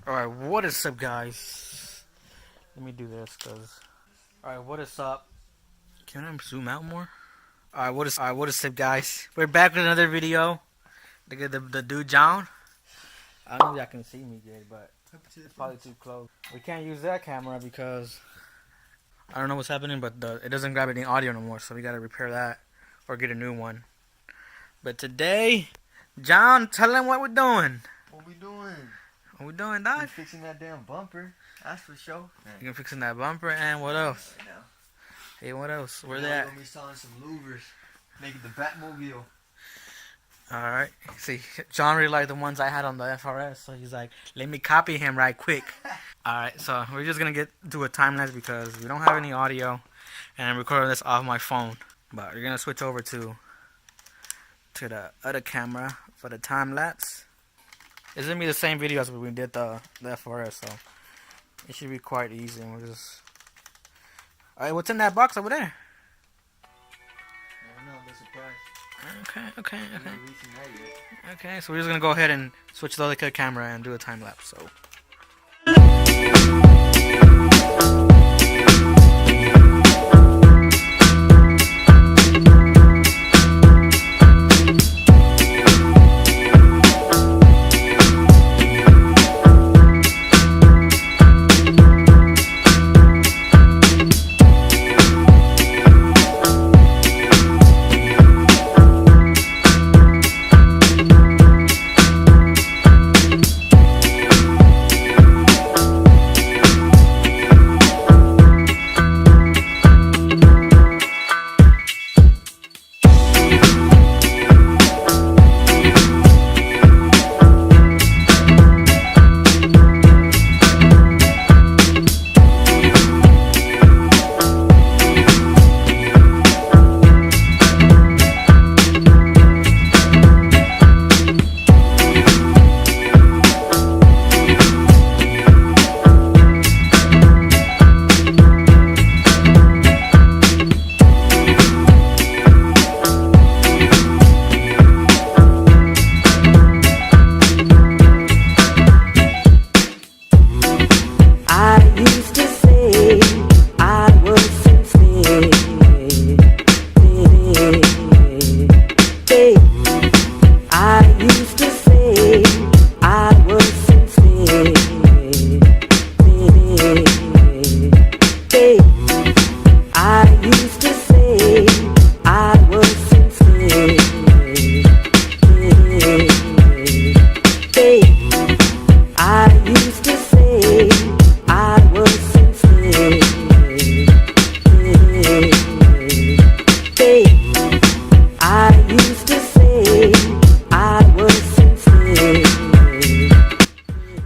Alright, what is up, guys? Let me do this, cause. Alright, what is up? Can I zoom out more? Alright, what is up, guys? We're back with another video. Look at the dude John. I don't know if y'all can see me good, but it's probably too close. We can't use that camera because I don't know what's happening, but it doesn't grab any audio no more, so we gotta repair that or get a new one. But today, John, tell them what we're doing. What we doing? What we doing, Doc? We fixing that damn bumper. That's for sure. You're fixing that bumper, and what else? Right now. Hey, what else? Where We're that? gonna be selling some Louvers, making the Batmobile. Alright. See, John really liked the ones I had on the FRS, so he's like, let me copy him right quick. Alright, so we're just gonna do a time lapse because we don't have any audio, and I'm recording this off my phone. But we're gonna switch over to the other camera for the time lapse. It's gonna be the same video as when we did the FRS, so it should be quite easy. And we'll just. Alright, what's in that box over there? I don't know, that's a surprise. Okay. I'm not reaching that yet. Okay, so we're just gonna go ahead and switch to the other camera and do a time lapse. So.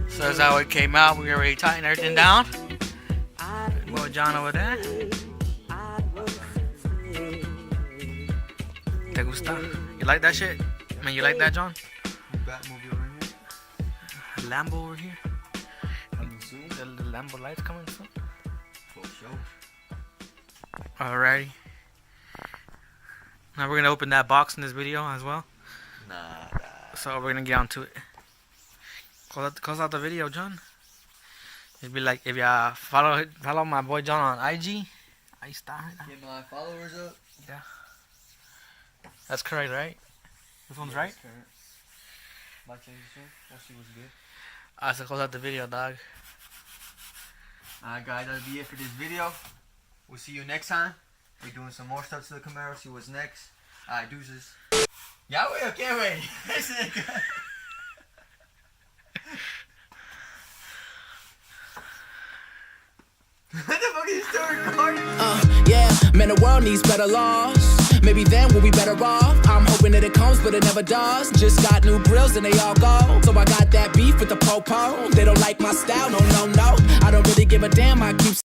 So that's how it came out. We already tightened everything down. Well, John over there. ¿Te gusta? You like that shit? I mean, you like that, John? Batmobile right here. Lambo over here. Coming soon. The Lambo lights coming soon. For sure. Alrighty. Now we're gonna open that box in this video as well. Nah. So we're gonna get on to it. Close out the video, John. It'd be like if you follow my boy John on IG. Ahí está. Get my followers up. Yeah. That's correct, right? This one's right? Like change the tune. That shit was good. So close out the video, dog. Alright guys, that'll be it for this video. We'll see you next time. We're doing some more stuff to the Camaro, see what's next. Alright, deuces. Yeah, wait, okay, wait. What the fuck is this still recording? Yeah, man, the world needs better laws. Maybe then we'll be better off. I'm hoping that it comes, but it never does. Just got new grills and they all go. So I got that beef with the po-po. They don't like my style, no. I don't really give a damn, I keep